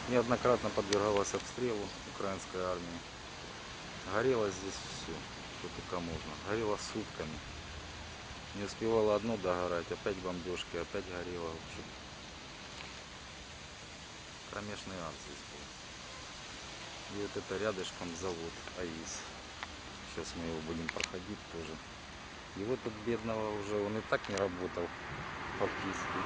Неоднократно подвергалась обстрелу украинской армии. Горело здесь все, что только можно. Горело сутками. Не успевало одно догорать, опять бомбежки, опять горело. В общем, кромешный ад здесь был. И вот это рядышком завод АИС. Сейчас мы его будем проходить тоже. И вот тут бедного уже, он и так не работал фактически.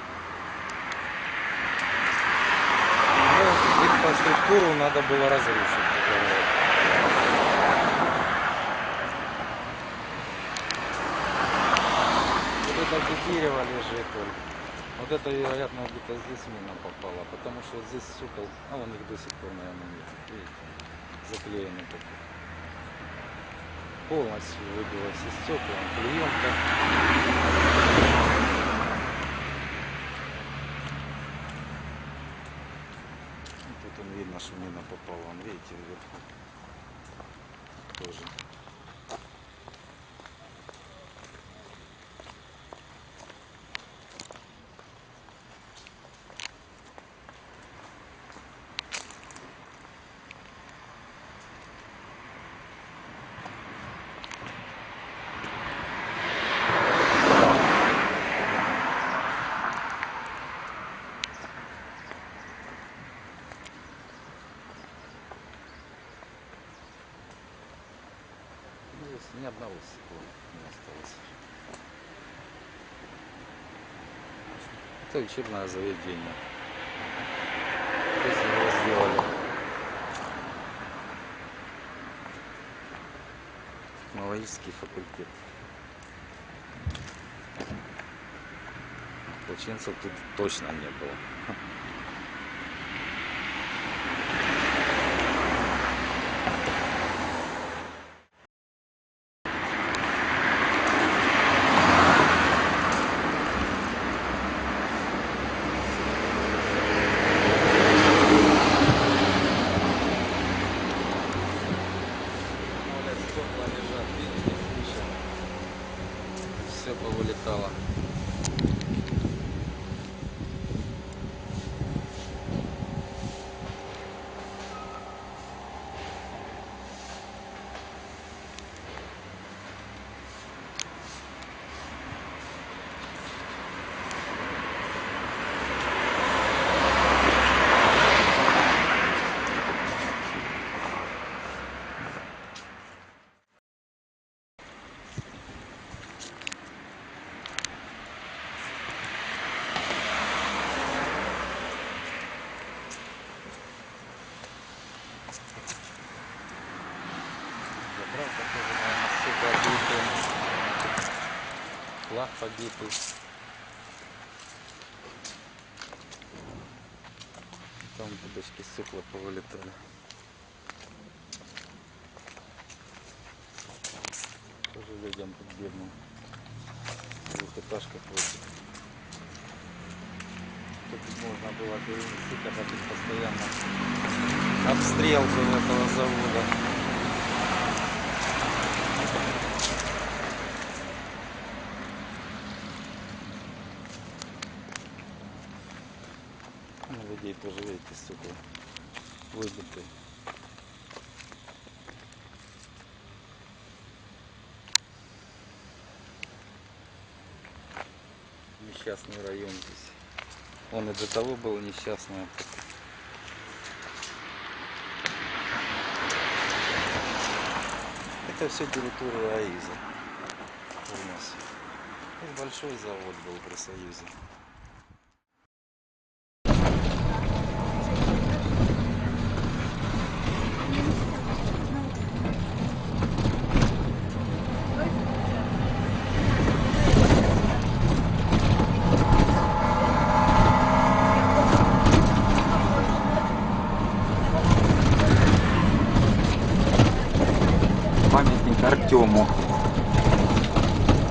Инфраструктуру надо было разрушить. Вот это дерево лежит. Вот это, вероятно, где-то здесь мина попала, потому что вот здесь стекол, а вон их до сих пор, наверное, нет. Видите, заклеены такие. Полностью выбило все стекла, клеенка. Тут он видно, что мина попала, он, видите, вверху тоже. Ни одного стекла не осталось. Это учебное заведение. Здесь его сделали. Технологический факультет. Ополченцев тут точно не было. Все повылетало. Флаг побитый. Там будочки, стекла повылетали. Тоже людям тут бедным. Двухэтажка против. Тут можно было перенести, когда тут постоянно обстрел был этого завода. Людей тоже, видите, стекла выбиты. Несчастный район здесь. Он и до того был несчастный. Это все территория АИЗа у нас. Тут большой завод был при Союзе. Артему.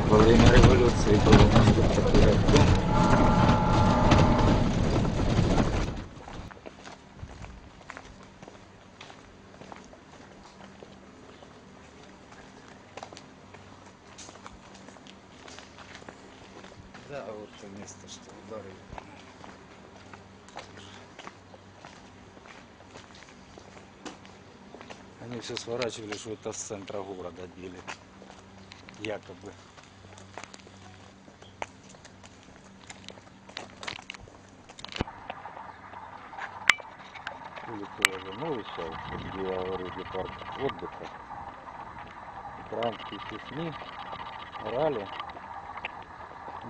Во время революции был у нас тут такой Артем. Да, вот то место, что ударили. Они все сворачивали, что это с центра города били. Якобы. Улица Лозановича, где я говорю, где парк отдыха. Украинские СМИ орали.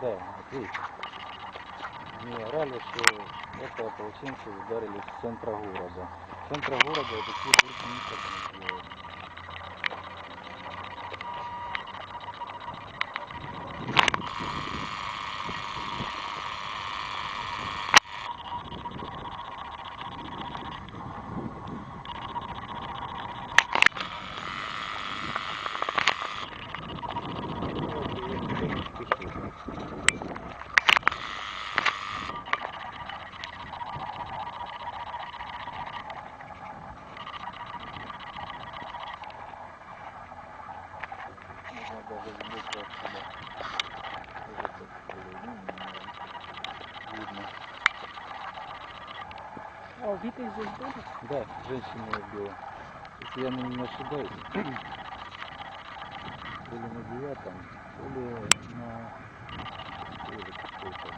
Да, вот видите. Они орали, что это ополченцы ударили с центра города. С центра города такие бурки никак не сделают. Даже сбоку отсюда. Видно. А убитых здесь будут? Да, женщина убила. Если я не ошибаюсь, или на 9-м, или на или какой-то,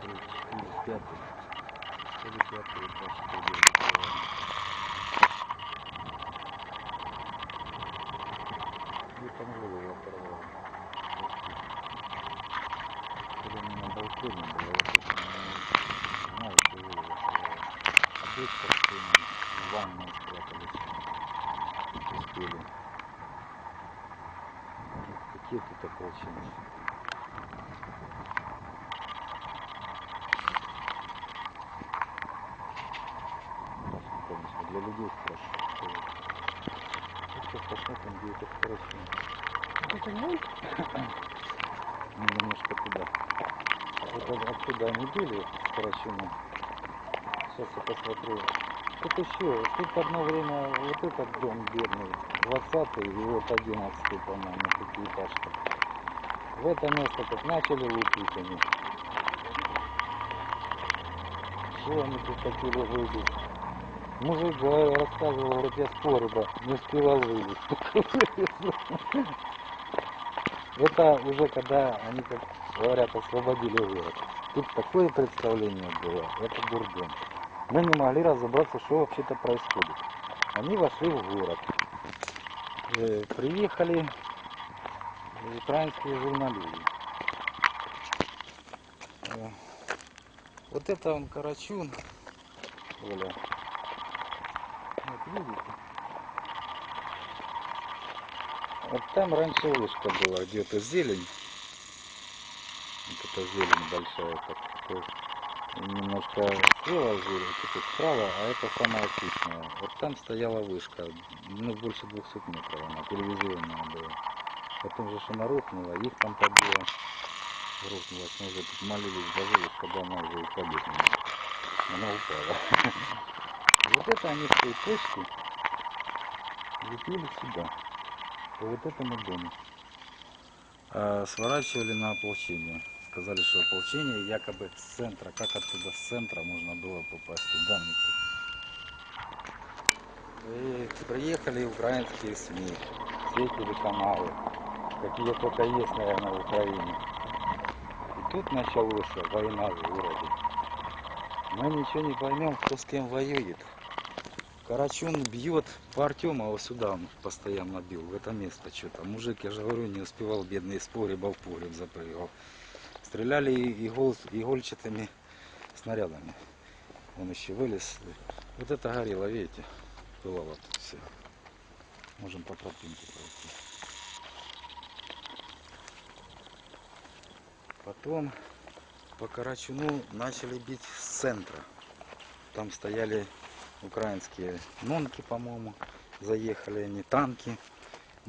или 5-й, или 5-й этаж, что ли, и там голову оторвало. Когда мы на балконе было, я точно не знаю, что голову оторвало. А дочка с сыном в ванной спрятались, успели. Какие тут ополченцы? Конечно, для людей страшно. Сейчас посмотрим, где это скорочено. Это не? Ну, немножко туда. Вот отсюда они были скорочено. Сейчас я посмотрю. Тут еще, тут одно время вот этот дом бедный, 20-й и вот 11-й, по-моему, пятиэтажка. В это место как начали лупить они. Что они тут хотели выбить? Мужик рассказывал, говорит, я с погреба не успевал вылезть. Это уже когда они, как говорят, освободили город. Тут такое представление было, это дурдом. Мы не могли разобраться, что вообще-то происходит. Они вошли в город. Приехали украинские журналисты. Вот это он Карачун. Оля. Вот видите? Вот там раньше вышка была, где-то зелень. Вот эта зелень большая, так, немножко слева зелень, тут справа, а это самая отличная. Вот там стояла вышка, ну больше 200 метров она, телевизионная была. Потом же она рухнула, их там побило. Рухнулась, мы уже тут молились за вылез, когда она уже упадет. Она упала. Вот это они с той точки летели сюда, по вот этому дому. Сворачивали на ополчение. Сказали, что ополчение якобы с центра. Как оттуда с центра можно было попасть туда? И приехали украинские СМИ, все телеканалы, какие только есть, наверное, в Украине. И тут началась война в городе. Мы ничего не поймем, кто с кем воюет. Карачун бьет по Артемову сюда, он постоянно бил, в это место что-то. Мужик, я же говорю, не успевал, бедный, из погреба в погреб запрыгал. Стреляли игольчатыми снарядами. Он еще вылез. Вот это горело, видите, было вот тут все. Можем по тропинке пройти. Потом по Карачуну начали бить с центра. Там стояли украинские нонки, по-моему, заехали они, танки.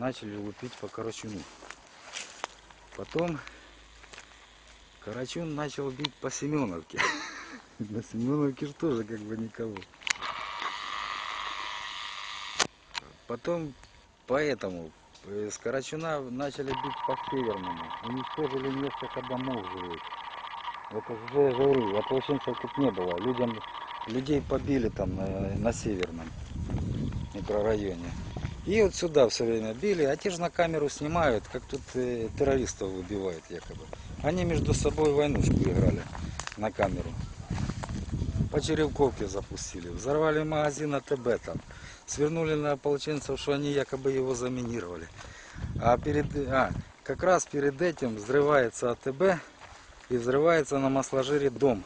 начали лупить по Карачуну. Потом Карачун начал бить по Семеновке. На Семеновке же тоже как бы никого. Потом поэтому с Карачуна начали бить по Северному. Уничтожили несколько домов живых. Это же я говорю, ополченцев тут не было. Людей побили там на Северном микрорайоне. И вот сюда все время били, а те же на камеру снимают, как тут террористов убивают якобы. Они между собой войнушку играли на камеру. По Черевковке запустили, взорвали магазин АТБ там. Свернули на ополченцев, что они якобы его заминировали. Как раз перед этим взрывается АТБ и взрывается на Масложире дом.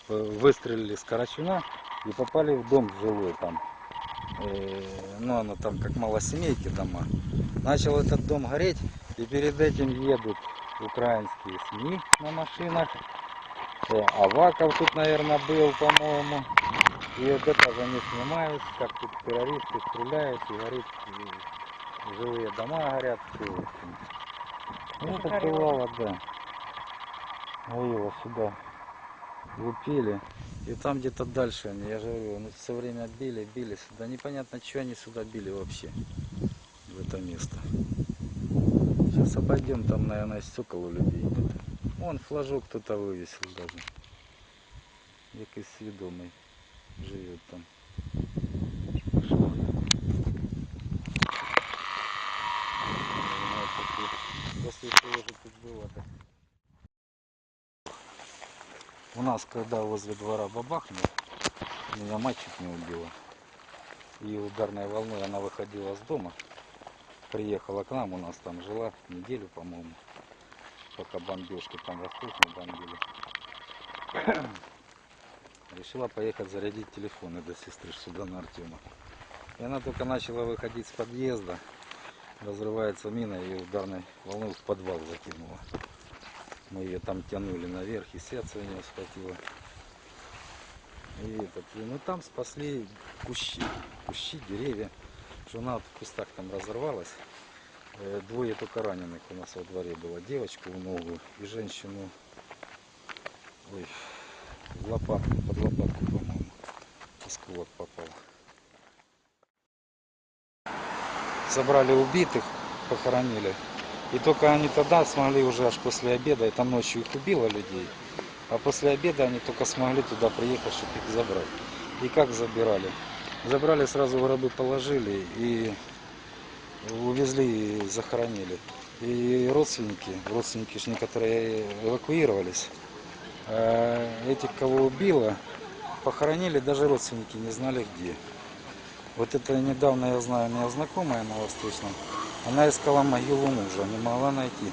Выстрелили с Карачуна и попали в дом жилой там. Ну, оно там как малосемейки дома. Начал этот дом гореть, и перед этим едут украинские СМИ на машинах. Аваков тут, наверное, был, по-моему. И вот это за них снимают, как тут террористы стреляют, и горит, и жилые дома горят. Ну, это бывало, да. Его сюда лупили. И там где-то дальше они, я же говорю, ну, все время били сюда. Непонятно, что они сюда били вообще, в это место. Сейчас обойдем, там, наверное, стекол у людей нет. Вон флажок кто-то вывесил даже. Якийсь свідомий живет там. После того же тут было, так. У нас, когда возле двора бабахнуло, меня мать чуть не убила. И ударной волной она выходила с дома. Приехала к нам, у нас там жила неделю, по-моему. Пока бомбежки там воздушно бомбили. Решила поехать зарядить телефоны до сестры сюда на Артема. И она только начала выходить с подъезда. Разрывается мина и ударной волной в подвал закинула. Мы ее там тянули наверх, и сердце у нее схватило. Ну там спасли кущи, деревья. Жена в кустах там разорвалась. Двое только раненых у нас во дворе было. Девочку в ногу и женщину в лопатку, под лопатку, по-моему, осколок попал. Собрали убитых, похоронили. И только они тогда смогли уже аж после обеда, это ночью их убило людей, а после обеда они только смогли туда приехать, чтобы их забрать. И как забирали? Забрали, сразу в гробы положили и увезли и захоронили. И родственники же некоторые эвакуировались. А этих, кого убило, похоронили, даже родственники не знали где. Вот это недавно, я знаю, моя знакомая на Восточном, она искала могилу мужа, не могла найти.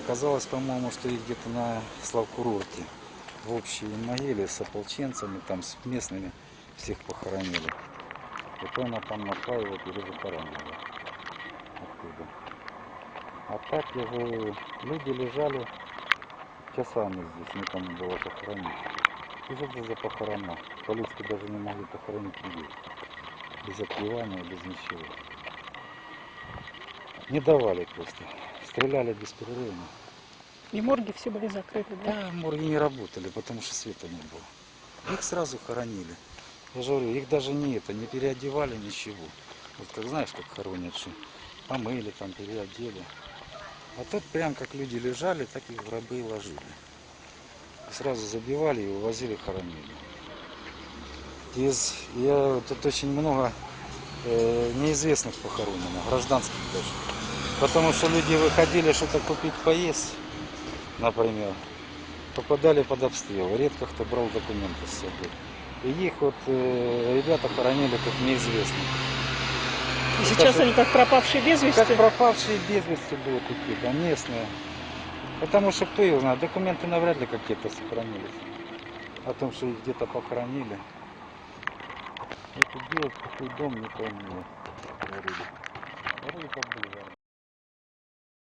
Оказалось, по-моему, что их где-то на Славкурорте в общей могиле с ополченцами, там с местными всех похоронили. Это она там нашла его, перезахоронила оттуда. А так, я говорю, люди лежали часами здесь, некому было похоронить. И что это за похорона? По-людски даже не могли похоронить людей. Без отпевания, без ничего. Не давали просто. Стреляли беспрерывно. И морги все были закрыты, да? Да, морги не работали, потому что света не было. Их сразу хоронили. Я же говорю, их даже не переодевали, ничего. Вот как знаешь, как хоронят, что помыли, там переодели. А тут прям как люди лежали, так их в гробы и ложили. И сразу забивали и увозили, хоронили. Тут очень много неизвестных похоронено, гражданских даже. Потому что люди выходили что-то купить поесть, например, попадали под обстрел. Редко кто брал документы с собой. И их вот ребята хоронили как неизвестных. И сейчас они как пропавшие без вести? Как пропавшие без вести будут идти, да, местные. Потому что кто их знает, документы навряд ли какие-то сохранились. О том, что их где-то похоронили. Эту девочку, свой дом не помню. Говорили, как были.